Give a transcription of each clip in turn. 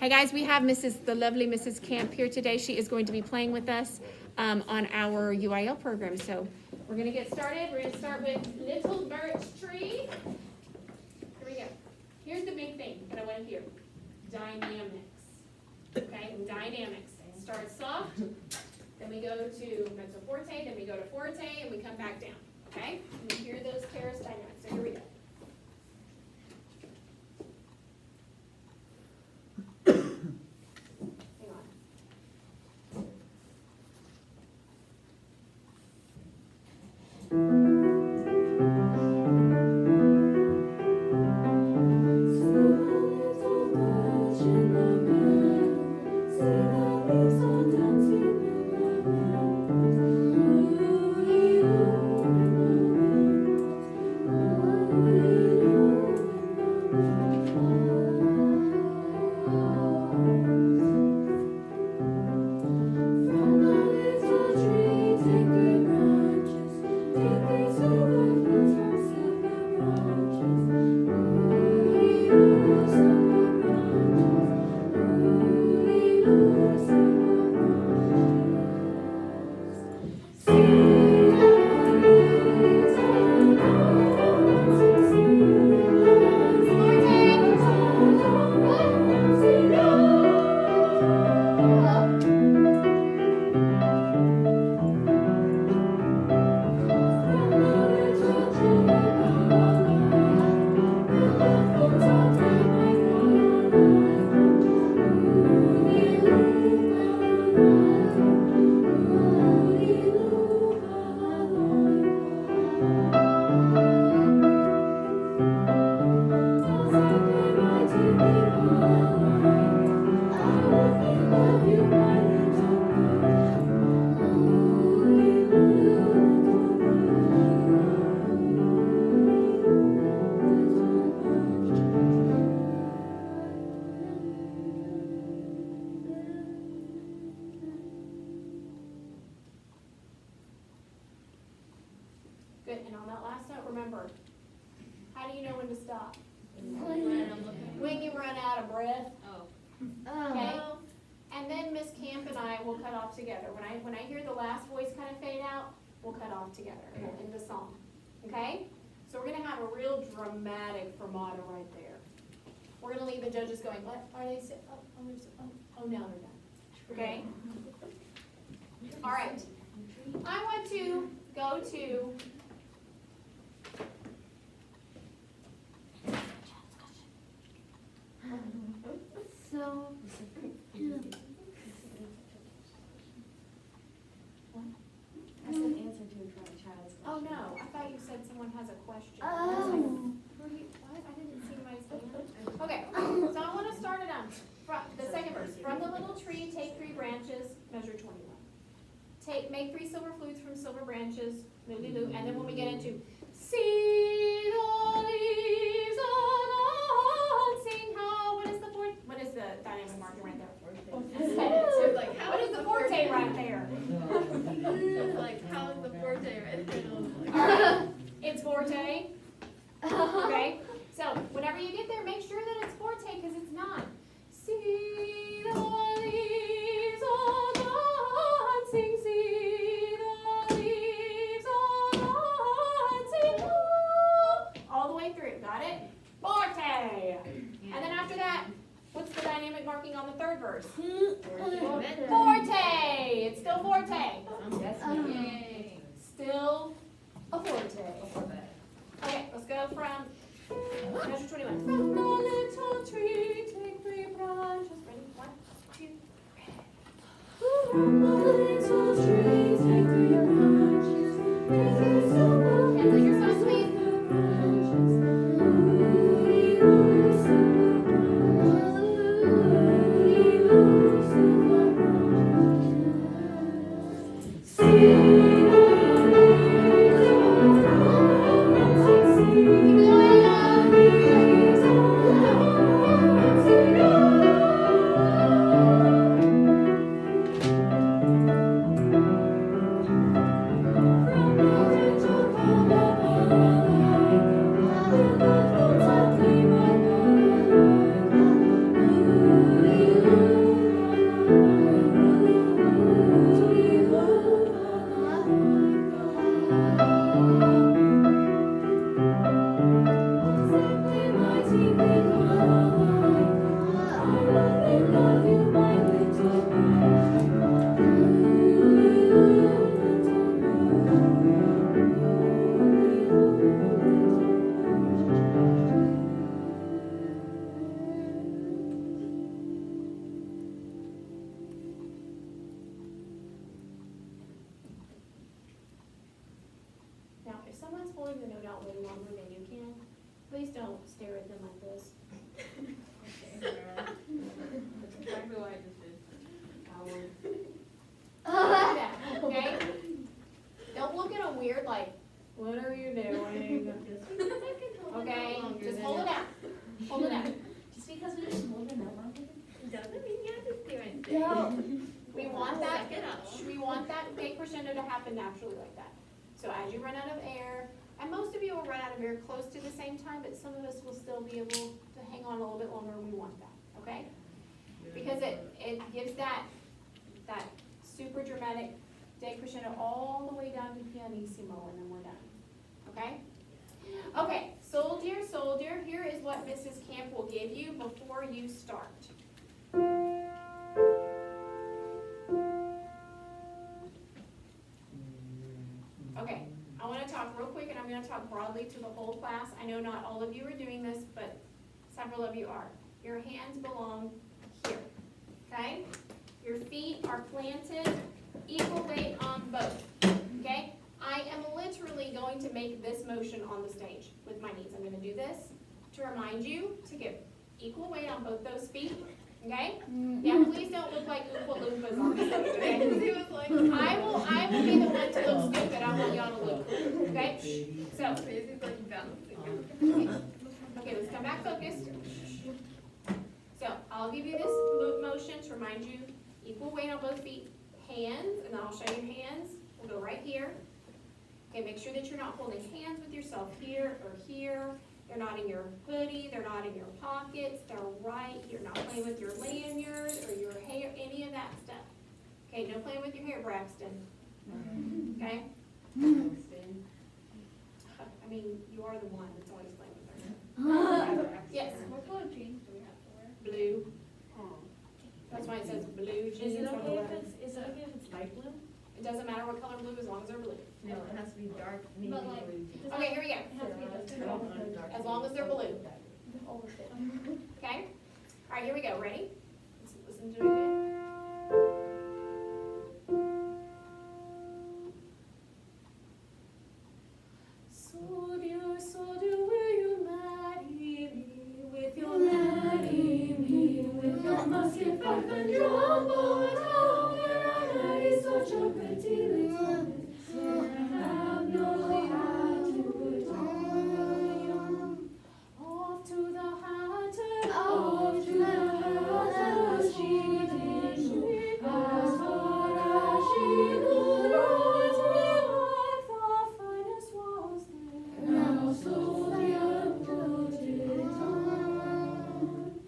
Hey guys, we have the lovely Mrs. Camp here today. She is going to be playing with us on our UIL program. So we're going to get started. We're going to start with Little Birch Tree. Here we go. Here's the big thing that I want to hear. Dynamics. Okay, dynamics. Start soft, then we go to mezzo forte, then we go to forte, and we come back down. Okay? And you hear those terrace dynamics. So here we go. Good, and on that last note, remember, how do you know when to stop? When you run out of breath. Okay? And then Miss Camp and I will cut off together. When I hear the last voice kind of fade out, we'll cut off together and we'll end the song. Okay? So we're going to have a real dramatic fermata right there. We're going to leave the judges going, what are they saying? Oh, no, they're done. Okay? All right. I want to go to So, That's an answer to a child's question. oh no, I thought you said someone has a question. oh, What? I didn't see my stand. Okay, so I want to start it on the second verse. From the little tree, take 3 branches, measure 21. Make 3 silver flutes from silver branches, lulu, and then when we get into see the leaves on, sing how. What is the dynamic marking right there? So like, how What is the forte right there? like, how is the forte right there? All right, it's forte. Okay, so whenever you get there, make sure that it's forte because it's not. See the leaves on, sing, see the leaves on, sing, all the way through. Got it? Forte. And then after that, what's the dynamic marking on the third verse? Forte. It's still forte. Still a forte. Okay, let's go from measure 21. From the little tree, take 3 branches. Ready? 1, 2, 3. From the little tree, take 3 branches. Hands on your side, please. someone's holding the note out way longer than you can, please don't stare at them like this. That's exactly what I just did. Like that, okay? Don't look at them weird like, what are you doing? Okay, just hold it out. Hold it out. Just because we just hold it up. Doesn't mean you have to do anything. We want that, Suck it up. we want that big crescendo to happen naturally like that. So as you run out of air, and most of you will run out of air close to the same time, but some of us will still be able to hang on a little bit longer, we want that, okay? Because it gives that super dramatic decrescendo all the way down to pianissimo, and then we're done, okay? Okay, soldier, here is what Mrs. Camp will give you before you start. Okay, I want to talk real quick, and I'm going to talk broadly to the whole class. I know not all of you are doing this, but several of you are. Your hands belong here, okay? Your feet are planted, equal weight on both, okay? I am literally going to make this motion on the stage with my knees. I'm going to do this to remind you to get equal weight on both those feet, okay? Yeah, please don't look like Oompa Loompas on the stage, okay? He was like, I will be the one to look stupid. I want y'all to look, okay? So, Basically like bouncing. okay, let's come back focused. So, I'll give you this motion to remind you, equal weight on both feet, hands, and then I'll show you hands. We'll go right here. Okay, make sure that you're not holding hands with yourself here or here. They're not in your hoodie, they're not in your pockets, they're right. You're not playing with your lanyard or your hair, any of that stuff. Okay, no playing with your hair, Braxton. Okay? I mean, you are the one that's always playing with their hair. Yes, What color jeans do we have to wear? blue. That's why it says blue jeans. Is it on the okay left. if it's light blue? It doesn't matter what color blue as long as they're blue. No, it has to be dark, navy But like- blue. Okay, here we go. I don't want dark As long as they're blue. Overfit. Okay? All right, here we go. Ready? Let's listen to it again. Soldier, will you marry me? With your marry me, with your musket, pipe, and trombone. How can I marry such a pretty little miss? I have no hat to put on. Off to the hatter, off to the hatter, she did as far as she could ride. The finest was there. Now soldier, put it on.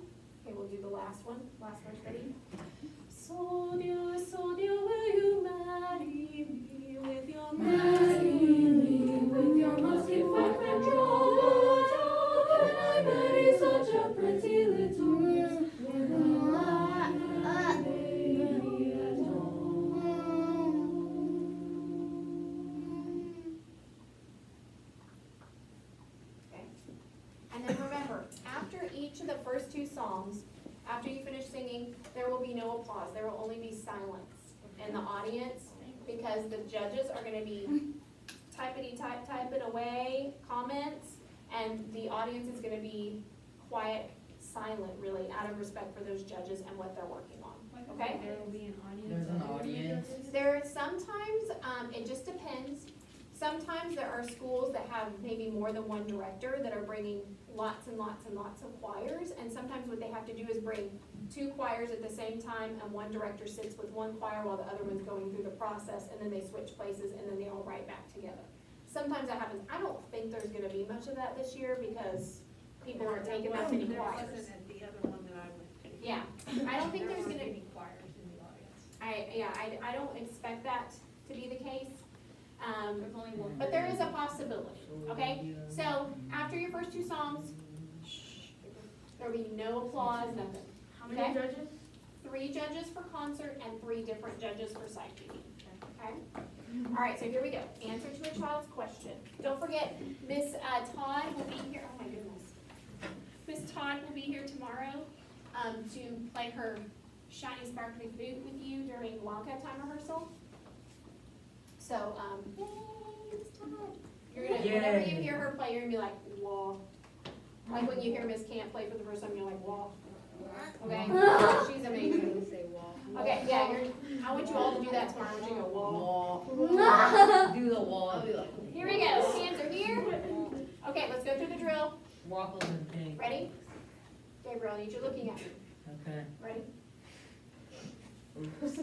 Okay, we'll do the last one. Last verse, ready? Soldier, will you marry me with your musket, pipe, and trombone? How can I marry such a pretty little miss with a baby at home? Okay. And then remember, after each of the first two songs, after you finish singing, there will be no applause. There will only be silence in the audience because the judges are going to be typing away comments, and the audience is going to be quiet, silent, really, out of respect for those judges and what they're working on. Okay? There will be an audience. There's an audience. There are sometimes, it just depends. Sometimes there are schools that have maybe more than one director that are bringing lots and lots and lots of choirs, and sometimes what they have to do is bring two choirs at the same time, and one director sits with one choir while the other one's going through the process, and then they switch places, and then they all write back together. Sometimes that happens. I don't think there's gonna be much of that this year because people aren't taking that many There choirs. wasn't at the other one that I went to. Yeah, I don't think there's There gonna, weren't any choirs in the audience. I don't expect that to be the case. There's only one. But there is a possibility, okay? So, after your first two songs, there'll be no applause, nothing. How Okay. many judges? 3 judges for concert and 3 different judges for sight reading, okay? All right, so here we go. Answer to a child's question. Don't forget, Miss Todd will be here, oh my goodness. Miss Todd will be here tomorrow, to play her shiny sparkly flute with you during Wildcat Time rehearsal. So, yay, Miss Todd. You're gonna, whenever you hear her play, you're gonna be like, wah. Like when you hear Miss Camp play for the first time, you're like, wah. Okay? She's amazing. Say wall. Okay, yeah, I want you all to do that tomorrow. I want you to go wah. Do the wall. I'll be like, Here we go. Hands are here. Okay, let's go through the drill. Waffles and cake. Ready? Gabriel, I need you looking at me. Okay. Ready? Oops.